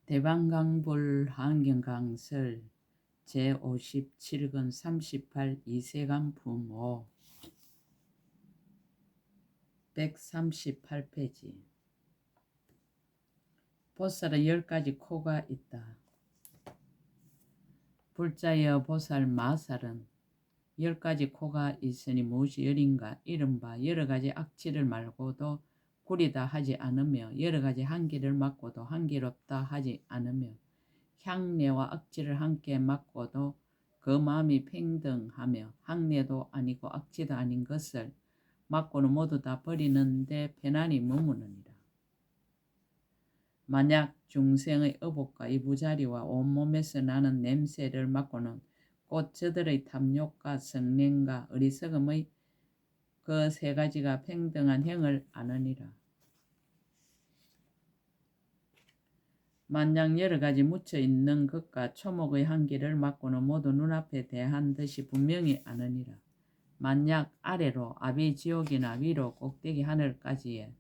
대방강불 한경강설 제57권 38 이세간 부모 138페이지. 보살은 10가지 코가 있다. 불자여 보살 마살은 10가지 코가 있으니 무엇이 열인가 이른바 여러가지 악취를 말고도 구리다 하지 않으며 여러가지 한기를 맡고도 한기롭다 하지 않으며 향내와 악취를 함께 맡고도 그 마음이 평등하며 향내도 아니고 악취도 아닌 것을 맡고는 모두 다 버리는데 편안히 머무느니라. 만약 중생의 의복과 이부자리와 온몸에서 나는 냄새를 맡고는 곧 저들의 탐욕과 성냄과 어리석음의 그 세 가지가 평등한 행을 아느니라. 만약 여러 가지 묻혀 있는 것과 초목의 한기를 맡고는 모두 눈앞에 대한 듯이 분명히 아느니라. 만약 아래로 아비지옥이나 위로 꼭대기 하늘까지에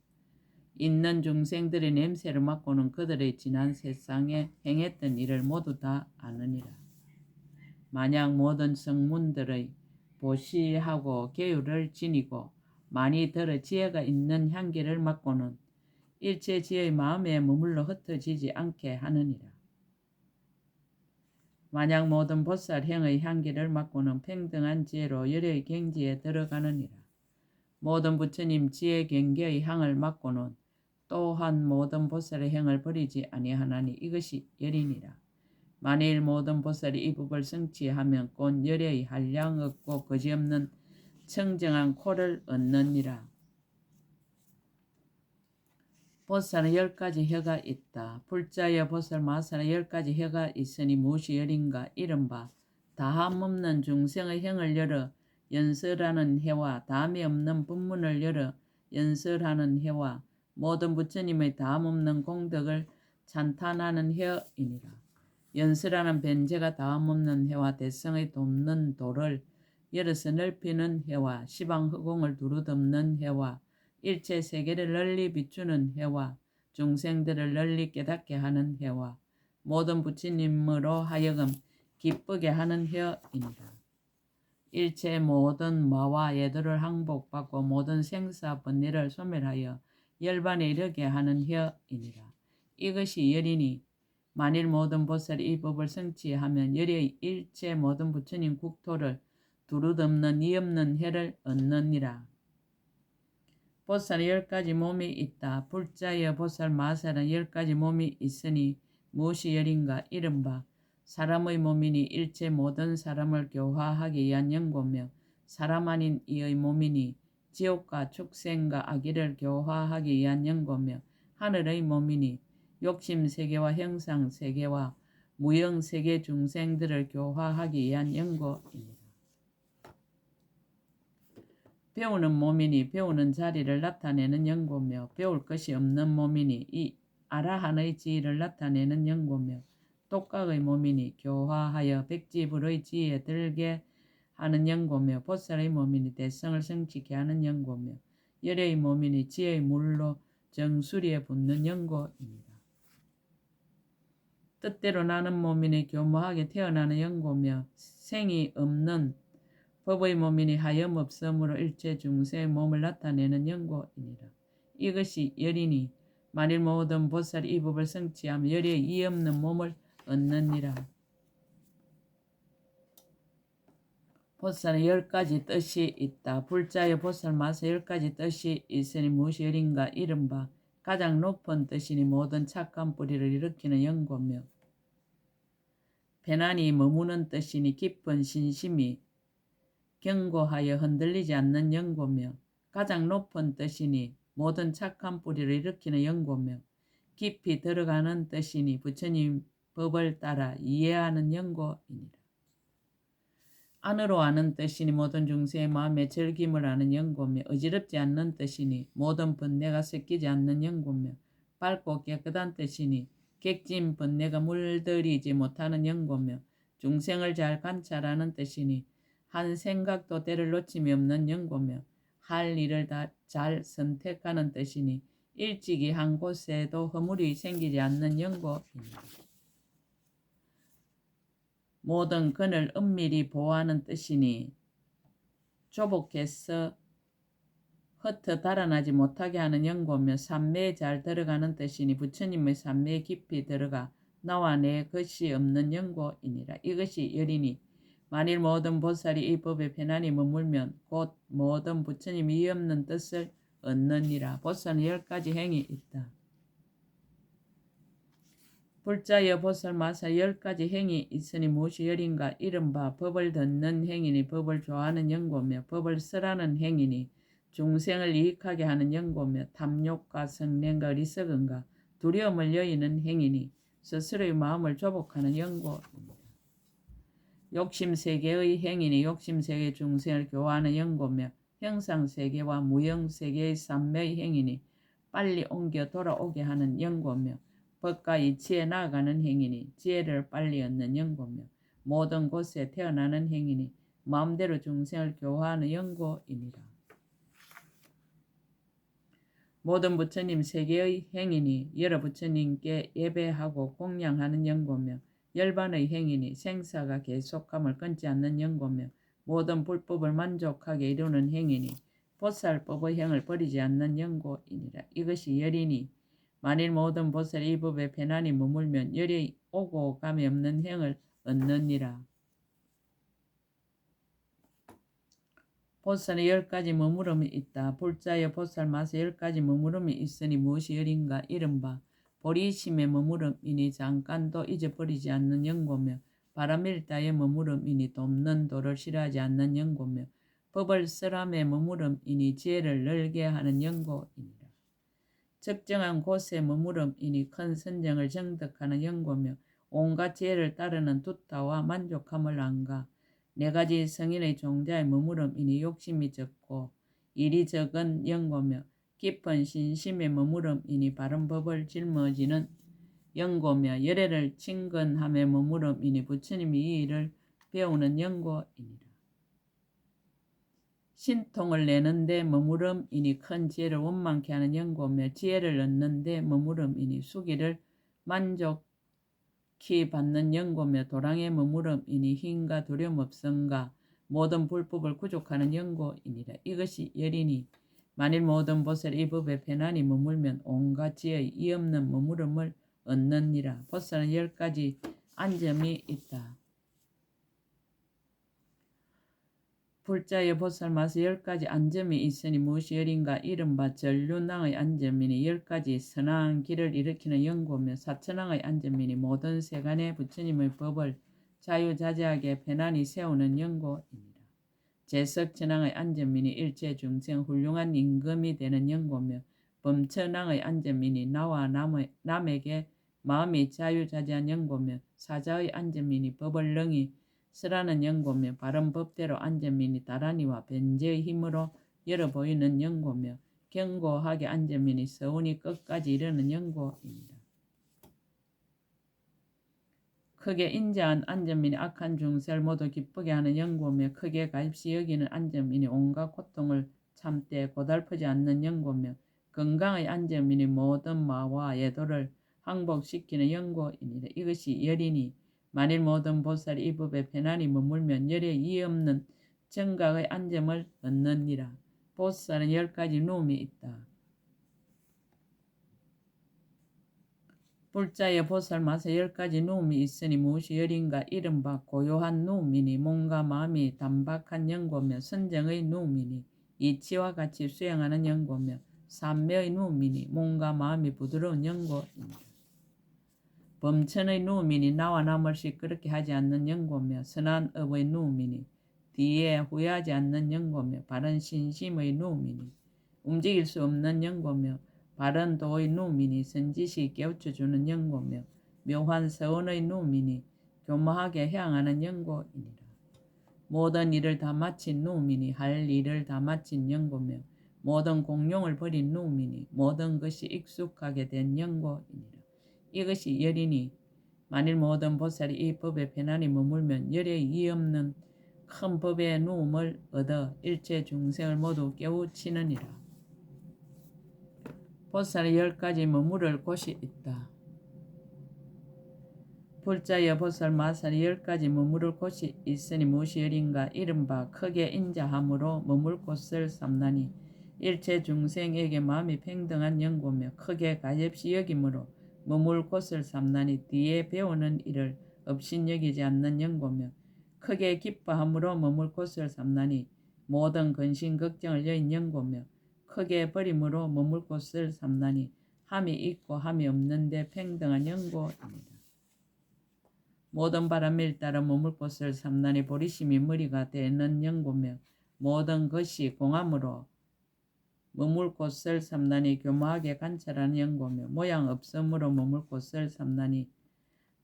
있는 중생들의 냄새를 맡고는 그들의 지난 세상에 행했던 일을 모두 다 아느니라. 만약 모든 성문들의 보시하고 계율을 지니고 많이 들어 지혜가 있는 향기를 맡고는 일체 지혜의 마음에 머물러 흩어지지 않게 하느니라. 만약 모든 보살행의 향기를 맡고는 평등한 지혜로 열의 경지에 들어가느니라. 모든 부처님 지혜 경계의 향을 맡고는 또한 모든 보살의 행을 버리지 아니하나니 이것이 열이니라. 만일 모든 보살이 이 법을 성취하면 곧 열의 한량 없고 거지없는 청정한 코를 얻느니라. 보살은 10가지 혀가 있다. 불자여 보살 마살은 10가지 혀가 있으니 무엇이 열인가 이른바 다함없는 중생의 행을 열어 연설하는 혀와 다함이 없는 법문을 열어 연설하는 혀와 모든 부처님의 다함없는 공덕을 찬탄하는 혀이니라. 연설하는 변제가 다함없는 혀와 대성의 돕는 도를 열어서 넓히는 혀와 시방허공을 두루 덮는 혀와 일체 세계를 널리 비추는 혀와 중생들을 널리 깨닫게 하는 혀와 모든 부처님으로 하여금 기쁘게 하는 혀이니라. 일체 모든 마와 예도를 항복받고 모든 생사 번뇌를 소멸하여 열반에 이르게 하는 혀이니라. 이것이 열이니 만일 모든 보살이 이 법을 성취하면 열의 일체 모든 부처님 국토를 두루 덮는 이 없는 혀를 얻느니라. 보살은 10가지 몸이 있다. 불자여 보살 마살은 10가지 몸이 있으니 무엇이 열인가 이른바 사람의 몸이니 일체 모든 사람을 교화하기 위한 연고며 사람 아닌 이의 몸이니 지옥과 축생과 악의를 교화하기 위한 연고며 하늘의 몸이니 욕심세계와 형상세계와 무형세계 중생들을 교화하기 위한 연고입니다. 배우는 몸이니 배우는 자리를 나타내는 연고며 배울 것이 없는 몸이니 이 아라한의 지위를 나타내는 연고며 독각의 몸이니 교화하여 백지불의 지위에 들게 하는 연고며 보살의 몸이니 대성을 성취케 하는 연고며 열의 몸이니 지혜의 물로 정수리에 붙는 연고입니다. 뜻대로 나는 몸이니 교모하게 태어나는 연고며 생이 없는 법의 몸이니 하염없음으로 일체 중생의 몸을 나타내는 연고이니라. 이것이 열이니 만일 모든 보살이 이 법을 성취하면 열의 이 없는 몸을 얻느니라. 보살은 10가지 뜻이 있다. 불자여 보살 마서 10가지 뜻이 있으니 무엇이 열인가 이른바 가장 높은 뜻이니 모든 착한 뿌리를 일으키는 연고며 편안히 머무는 뜻이니 깊은 신심이 견고하여 흔들리지 않는 연고며 가장 높은 뜻이니 모든 착한 뿌리를 일으키는 연고며 깊이 들어가는 뜻이니 부처님 법을 따라 이해하는 연고이니라. 안으로 아는 뜻이니 모든 중생의 마음에 즐김을 아는 연고며 어지럽지 않는 뜻이니 모든 번뇌가 섞이지 않는 연고며 밝고 깨끗한 뜻이니 객진 번뇌가 물들이지 못하는 연고며 중생을 잘 관찰하는 뜻이니 한 생각도 때를 놓침이 없는 연고며 할 일을 다 잘 선택하는 뜻이니 일찍이 한 곳에도 허물이 생기지 않는 연고입니다. 모든 근을 은밀히 보호하는 뜻이니 조복해서 흩어 달아나지 못하게 하는 연고며 산매에 잘 들어가는 뜻이니 부처님의 산매에 깊이 들어가 나와 내 것이 없는 연고이니라. 이것이 열이니 만일 모든 보살이 이 법에 편안히 머물면 곧 모든 부처님이 이 없는 뜻을 얻느니라. 보살은 10가지 행이 있다. 불자여 보살 마사 10가지 행이 있으니 무엇이 열인가? 이른바 법을 듣는 행이니 법을 좋아하는 연고며 법을 쓰라는 행이니 중생을 이익하게 하는 연고며 탐욕과 성냄과 어리석음과 두려움을 여의는 행이니 스스로의 마음을 조복하는 연고입니다. 욕심세계의 행이니 욕심세계 중생을 교화하는 연고며 형상세계와 무형세계의 삼매의 행이니 빨리 옮겨 돌아오게 하는 연고며 법과 이치에 나아가는 행이니 지혜를 빨리 얻는 연고며 모든 곳에 태어나는 행이니 마음대로 중생을 교화하는 연고이니라. 모든 부처님 세계의 행이니 여러 부처님께 예배하고 공양하는 연고며 열반의 행이니 생사가 계속함을 끊지 않는 연고며 모든 불법을 만족하게 이루는 행이니 보살법의 행을 버리지 않는 연고이니라. 이것이 열이니 만일 모든 보살이 이 법에 편안히 머물면 열이 오고 감이 없는 행을 얻느니라. 보살의 10가지 머무름이 있다. 불자여 보살 마사 10가지 머무름이 있으니 무엇이 열인가? 이른바 보리심의 머무름이니 잠깐도 잊어버리지 않는 연고며 바람일다의 머무름이니 돕는 도를 싫어하지 않는 연고며 법을 쓰람의 머무름이니 지혜를 늘게 하는 연고이니라. 적정한 곳에 머무름이니 큰 선정을 정득하는 연고며 온갖 지혜를 따르는 두타와 만족함을 안가 4가지 성인의 종자의 머무름이니 욕심이 적고 일이 적은 연고며 깊은 신심의 머무름이니 바른 법을 짊어지는 연고며 열애를 친근함의 머무름이니 부처님이 이 일을 배우는 연고이니라. 신통을 내는데 머무름이니 큰 지혜를 원만케 하는 연고며 지혜를 얻는데 머무름이니 수기를 만족히 받는 연고며 도랑의 머무름이니 힘과 두려움 없음과 모든 불법을 구족하는 연고이니라. 이것이 열이니 만일 모든 보살이 이 법에 편안히 머물면 온갖 지혜의 이 없는 머무름을 얻느니라. 보살은 10가지 안점이 있다. 불자의 보살 마사 10가지 안점이 있으니 무엇이 열인가? 이른바 전륜왕의 안점이니 10가지 선한 길을 일으키는 연고며 사천왕의 안점이니 모든 세간의 부처님의 법을 자유자재하게 편안히 세우는 연고입니다. 제석천왕의 안점이니 일체 중생 훌륭한 임금이 되는 연고며 범천왕의 안점이니 나와 남에게 마음이 자유자재한 연고며 사자의 안점이니 법을 능히 쓰라는 연고며 바른 법대로 안점이니 다란이와 변제의 힘으로 열어 보이는 연고며 견고하게 안점이니 서운이 끝까지 이르는 연고입니다. 크게 인자한 안점이니 악한 중생을 모두 기쁘게 하는 연고며 크게 가입시 여기는 안점이니 온갖 고통을 참되 고달프지 않는 연고며 건강의 안점이니 모든 마와 예도를 항복시키는 연고이니라. 이것이 열이니 만일 모든 보살이 이 법에 편안히 머물면 열에 이의 없는 정각의 안점을 얻느니라. 보살은 10가지 누움이 있다. 불자의 보살 마사 10가지 누움이 있으니 무엇이 열인가? 이른바 고요한 누움이니 몸과 마음이 단박한 연고며 선정의 누움이니 이치와 같이 수행하는 연고며 삼매의 누움이니 몸과 마음이 부드러운 연고입니다. 범천의 누움이니 나와 남을 시끄럽게 하지 않는 연고며 선한 업의 누움이니 뒤에 후회하지 않는 연고며 바른 신심의 누움이니 움직일 수 없는 연고며 바른 도의 누움이니 선지시 깨우쳐주는 연고며 묘한 서원의 누움이니 교묘하게 향하는 연고이니라. 모든 일을 다 마친 누움이니 할 일을 다 마친 연고며 모든 공용을 버린 누움이니 모든 것이 익숙하게 된 연고이니라. 이것이 열이니 만일 모든 보살이 이 법에 편안히 머물면 열에 이 없는 큰 법의 누움을 얻어 일체 중생을 모두 깨우치느니라. 보살의 10가지 머무를 곳이 있다. 불자여 보살 마살의 10가지 머무를 곳이 있으니 무엇이 여린가. 이른바 크게 인자함으로 머물 곳을 삼나니 일체 중생에게 마음이 평등한 연고며 크게 가엾이 여김으로 머물 곳을 삼나니 뒤에 배우는 일을 업신여기지 않는 연고며 크게 기뻐함으로 머물 곳을 삼나니 모든 근심 걱정을 여인 연고며 크게 버림으로 머물 곳을 삼나니 함이 있고 함이 없는데 평등한 연고입니다. 모든 바람일 따라 머물 곳을 삼나니 보리심이 머리가 되는 연고며 모든 것이 공함으로 머물 곳을 삼나니 교묘하게 관찰하는 연고며 모양 없음으로 머물 곳을 삼나니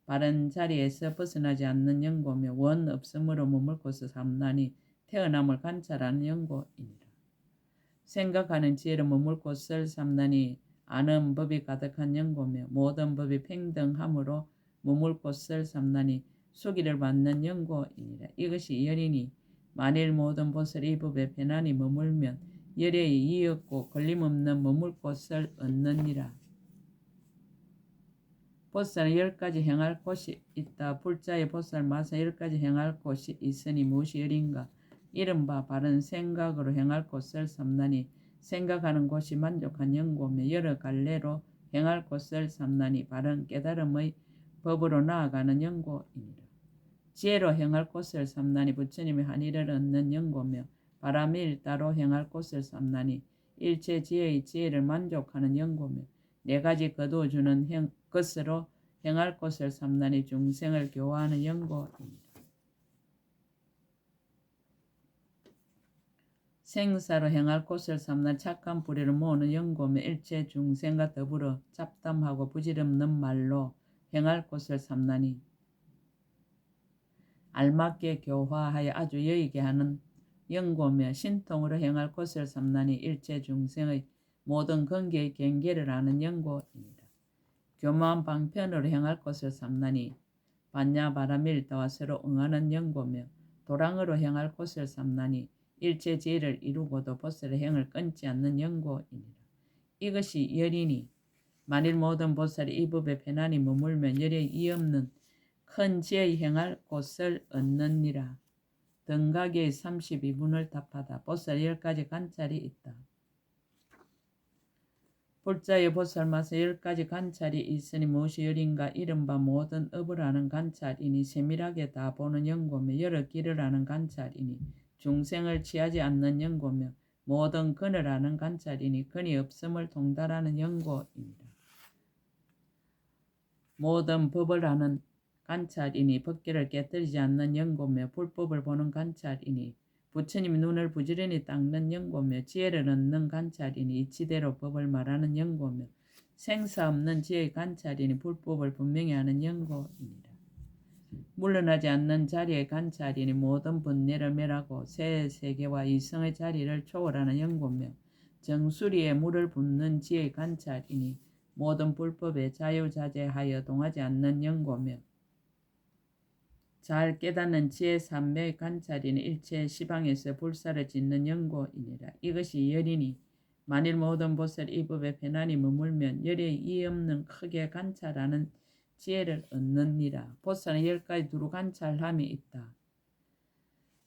바른 자리에서 벗어나지 않는 연고며 원 없음으로 머물 곳을 삼나니 태어남을 관찰하는 연고이니라. 생각하는 지혜로 머물 곳을 삼나니 아는 법이 가득한 연고며 모든 법이 평등함으로 머물 곳을 삼나니 수기를 받는 연고이니라. 이것이 열이니 만일 모든 보살이 이 법에 편안히 머물면 열에 이었고 걸림없는 머물 곳을 얻느니라. 보살은 10가지 행할 곳이 있다. 불자의 보살 마사 10가지 행할 곳이 있으니 무엇이 열인가. 이른바 바른 생각으로 행할 곳을 삼나니 생각하는 곳이 만족한 연고며 여러 갈래로 행할 곳을 삼나니 바른 깨달음의 법으로 나아가는 연고이니라. 지혜로 행할 곳을 삼나니 부처님의 한의를 얻는 연고며 바라밀다로 행할 곳을 삼나니 일체 지혜의 지혜를 만족하는 연고며 4가지 거두어주는 것으로 행할 곳을 삼나니 중생을 교화하는 연고입니다. 생사로 행할 곳을 삼나 착한 불의를 모으는 연고며 일체 중생과 더불어 잡담하고 부질없는 말로 행할 곳을 삼나니 알맞게 교화하여 아주 여의게 하는 연고며 신통으로 행할 곳을 삼나니 일체 중생의 모든 관계의 경계를 아는 연고입니다. 교묘한 방편으로 행할 곳을 삼나니 반야바라밀다와 서로 응하는 연고며 도랑으로 행할 곳을 삼나니 일체 지혜를 이루고도 보살의 행을 끊지 않는 연고이니라. 이것이 열이니 만일 모든 보살이 이 법에 편안히 머물면 열에 이없는 큰 지혜의 행할 곳을 얻느니라. 등각의 32분을 답하다. 보살 10가지 관찰이 있다. 불자의 보살 마사 10가지 관찰이 있으니 무엇이 열인가. 이른바 모든 업을 아는 관찰이니 세밀하게 다 보는 연고며 여러 길을 아는 관찰이니 중생을 취하지 않는 연고며 모든 근을 아는 관찰이니 근이 없음을 통달하는 연고입니다. 모든 법을 아는 관찰이니 법계를 깨뜨리지 않는 연고며 불법을 보는 관찰이니 부처님 눈을 부지런히 닦는 연고며 지혜를 얻는 관찰이니 이치대로 법을 말하는 연고며 생사 없는 지혜의 관찰이니 불법을 분명히 하는 연고입니다. 물러나지 않는 자리의 관찰이니 모든 번뇌를 멸하고 새 세계와 이성의 자리를 초월하는 연고며 정수리에 물을 붓는 지혜의 관찰이니 모든 불법에 자유자재하여 동하지 않는 연고며 잘 깨닫는 지혜 삼매의 관찰이니 일체 시방에서 불사를 짓는 연고이니라. 이것이 열이니 만일 모든 보살이 이 법에 편안히 머물면 열에 이없는 크게 관찰하는 지혜를 얻느니라. 보살은 10가지 두루 관찰함이 있다.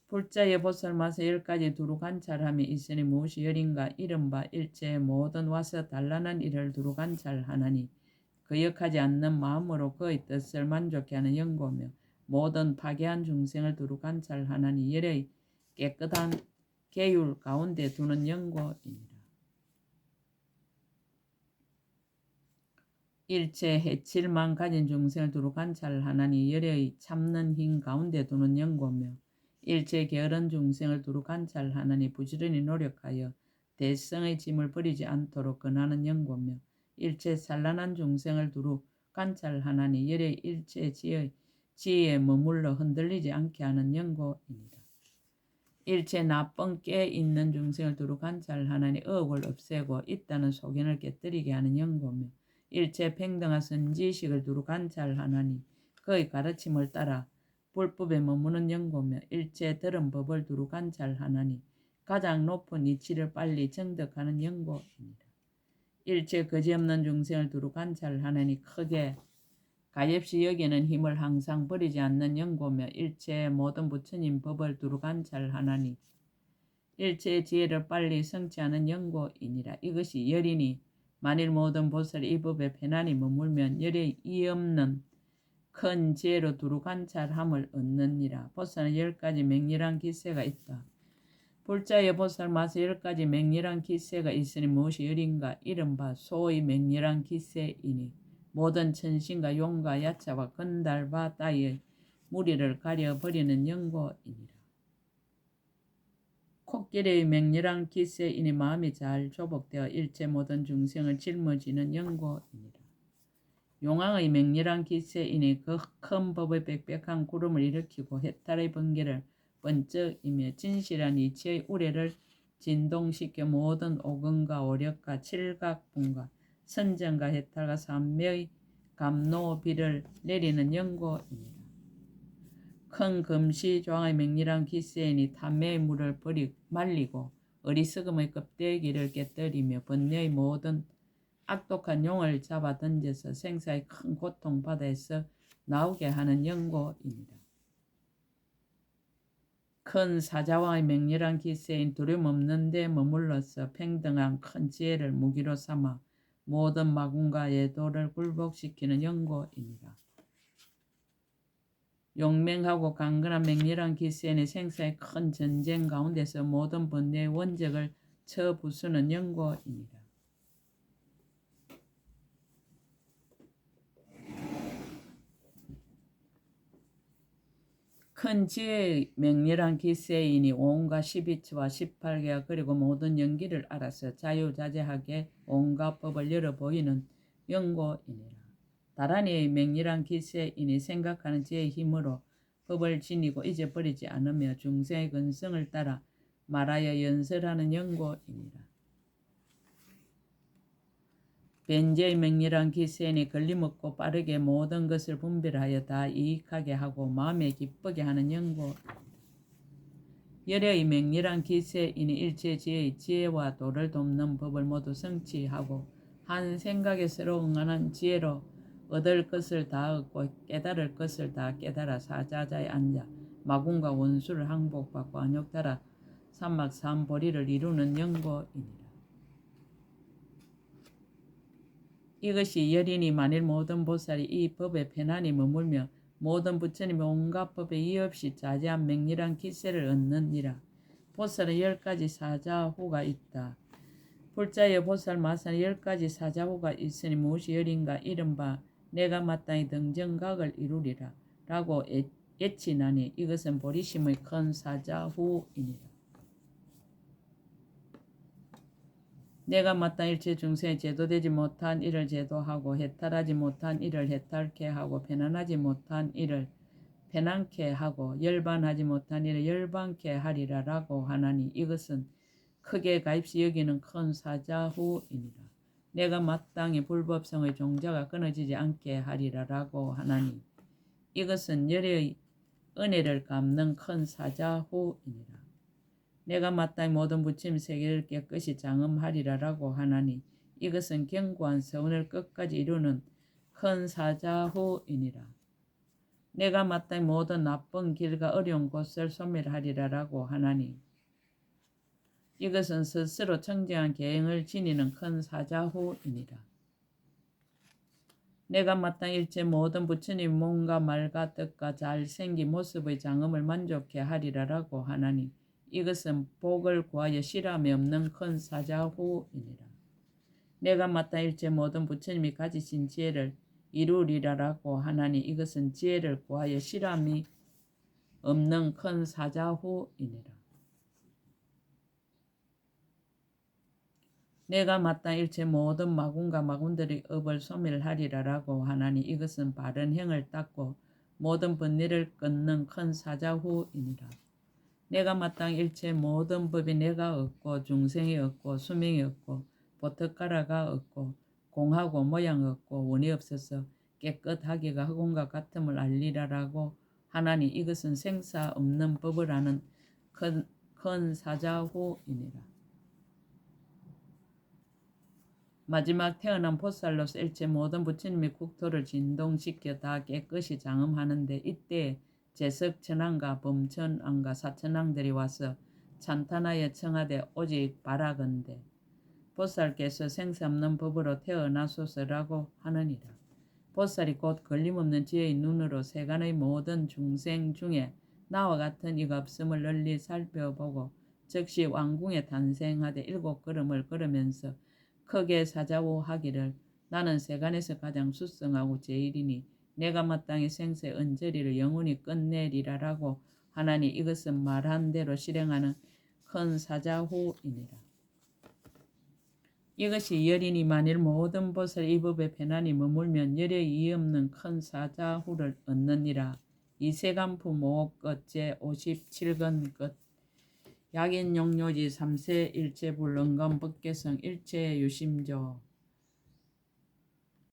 불자의 보살 마사 10가지 두루 관찰함이 있으니 무엇이 열인가. 이른바 일체의 모든 와서 단란한 일을 두루 관찰하나니 거역하지 않는 마음으로 그의 뜻을 만족해 하는 연고며 모든 파괴한 중생을 두루 관찰하나니 열의 깨끗한 계율 가운데 두는 연고이니라. 일체 해칠만 가진 중생을 두루 관찰하나니 열의 참는 힘 가운데 두는 연고며 일체 게으른 중생을 두루 관찰하나니 부지런히 노력하여 대성의 짐을 버리지 않도록 권하는 연고며 일체 산란한 중생을 두루 관찰하나니 열의 일체 지혜에 머물러 흔들리지 않게 하는 연고입니다. 일체 나쁜 깨 있는 중생을 두루 관찰하나니 의혹을 없애고 있다는 소견을 깨뜨리게 하는 연고며 일체 평등한 선지식을 두루 관찰하나니 그의 가르침을 따라 불법에 머무는 연고며 일체 들은 법을 두루 관찰하나니 가장 높은 이치를 빨리 정득하는 연고입니다. 일체 거지없는 중생을 두루 관찰하느니 크게 가엾이 여기는 힘을 항상 버리지 않는 영고며 일체의 모든 부처님 법을 두루 관찰하나니 일체의 지혜를 빨리 성취하는 영고이니라. 이것이 열이니 만일 모든 보살이 이 법에 편안히 머물면 열의 이 없는 큰 지혜로 두루 관찰함을 얻느니라. 보살은 10가지 맹렬한 기세가 있다. 불자의 보살 마서 10가지 맹렬한 기세가 있으니 무엇이 열인가? 이른바 소의 맹렬한 기세이니 모든 천신과 용과 야차와 건달바 따위의 무리를 가려버리는 영고이니라. 코끼리의 맹렬한 기세이니 마음이 잘 조복되어 일체 모든 중생을 짊어지는 영고이니라. 용왕의 맹렬한 기세이니 그 큰 법의 빽빽한 구름을 일으키고 해탈의 번개를 번쩍이며 진실한 이치의 우레를 진동시켜 모든 오근과 오력과 칠각분과 선정과 해탈과 삼매의 감노비를 내리는 영고입니다. 큰 금시조항의 맹렬한 기세이니 탐매의 물을 말리고 어리석음의 껍데기를 깨뜨리며 번뇌의 모든 악독한 용을 잡아 던져서 생사의 큰 고통 바다에서 나오게 하는 영고입니다. 큰 사자왕의 맹렬한 기세인 두려움 없는 데 머물러서 평등한 큰 지혜를 무기로 삼아 모든 마군과 예도를 굴복시키는 영고입니다. 용맹하고 강건한 맹렬한 기세인의 생사의 큰 전쟁 가운데서 모든 번뇌의 원적을 쳐부수는 영고입니다. 큰 지혜의 맹렬한 기세이니 온갖 12처와 18개와 그리고 모든 연기를 알아서 자유자재하게 온갖 법을 열어 보이는 영고이니라. 다란이의 맹렬한 기세이니 생각하는 지혜의 힘으로 법을 지니고 잊어버리지 않으며 중생의 근성을 따라 말하여 연설하는 영고이니라. 벤제의 맹렬한 기세인이 걸림없고 빠르게 모든 것을 분별하여 다 이익하게 하고 마음에 기쁘게 하는 영고. 열의 맹렬한 기세인이 일체 지혜의 지혜와 도를 돕는 법을 모두 성취하고 한 생각에 서로 응하는 지혜로 얻을 것을 다 얻고 깨달을 것을 다 깨달아 사자자에 앉아 마군과 원수를 항복받고 안욕따라 삼막삼보리를 이루는 영고이니라. 이것이 열이니 만일 모든 보살이 이 법에 편안히 머물며 모든 부처님의 온갖 법에 이없이 자제한 맹렬한 기세를 얻느니라. 보살은 10가지 사자후가 있다. 불자의 보살 마사는 10가지 사자후가 있으니 무엇이 열인가? 이른바 내가 마땅히 등정각을 이루리라 라고 예치나니 이것은 보리심의 큰 사자후이니라. 내가 마땅히 일체 중생에 제도되지 못한 일을 제도하고 해탈하지 못한 일을 해탈케 하고 편안하지 못한 일을 편안케 하고 열반하지 못한 일을 열반케 하리라 라고 하나니 이것은 크게 가엾이 여기는 큰 사자후이니라. 내가 마땅히 불법성의 종자가 끊어지지 않게 하리라 라고 하나니 이것은 열의 은혜를 갚는 큰 사자후이니라. 내가 마땅히 모든 부처님 세계를 깨끗이 장엄하리라 라고 하나니 이것은 견고한 서운을 끝까지 이루는 큰 사자후이니라. 내가 마땅히 모든 나쁜 길과 어려운 곳을 소멸하리라 라고 하나니 이것은 스스로 청정한 계행을 지니는 큰 사자후이니라. 내가 마땅히 일체 모든 부처님 몸과 말과 뜻과 잘생긴 모습의 장엄을 만족해 하리라 라고 하나니 이것은 복을 구하여 실함이 없는 큰 사자후이니라. 내가 마땅히 일체 모든 부처님이 가지신 지혜를 이루리라라고 하나니 이것은 지혜를 구하여 실함이 없는 큰 사자후이니라. 내가 마땅히 일체 모든 마군과 마군들의 업을 소멸하리라라고 하나니 이것은 바른 행을 닦고 모든 번뇌를 끊는 큰 사자후이니라. 내가 마땅히 일체 모든 법이 내가 없고 중생이 없고 수명이 없고 보트가라가 없고 공하고 모양 없고 원이 없어서 깨끗하기가 허공과 같음을 알리라라고 하나니 이것은 생사 없는 법을 아는 큰 사자후이니라. 마지막 태어난 보살로서 일체 모든 부처님의 국토를 진동시켜 다 깨끗이 장엄하는데 이때 제석천왕과 범천왕과 사천왕들이 와서 찬탄하여 청하되 오직 바라건대 보살께서 생사 없는 법으로 태어나소서라고 하느니라. 보살이 곧 걸림없는 지혜의 눈으로 세간의 모든 중생 중에 나와 같은 이가 없음을 널리 살펴보고 즉시 왕궁에 탄생하되 7걸음을 걸으면서 크게 사자후하기를 나는 세간에서 가장 수성하고 제일이니 내가 마땅히 생사의 언저리를 영원히 끝내리라라고 하나니 이것은 말한 대로 실행하는 큰 사자후이니라. 이것이 열이니 만일 모든 보살 이 법에 편안히 머물면 열에 이의 없는 큰 사자후를 얻느니라. 이세간푸 모끝 제57건 끝. 약인용료지 3세 일체불능검 법계성 일체유심조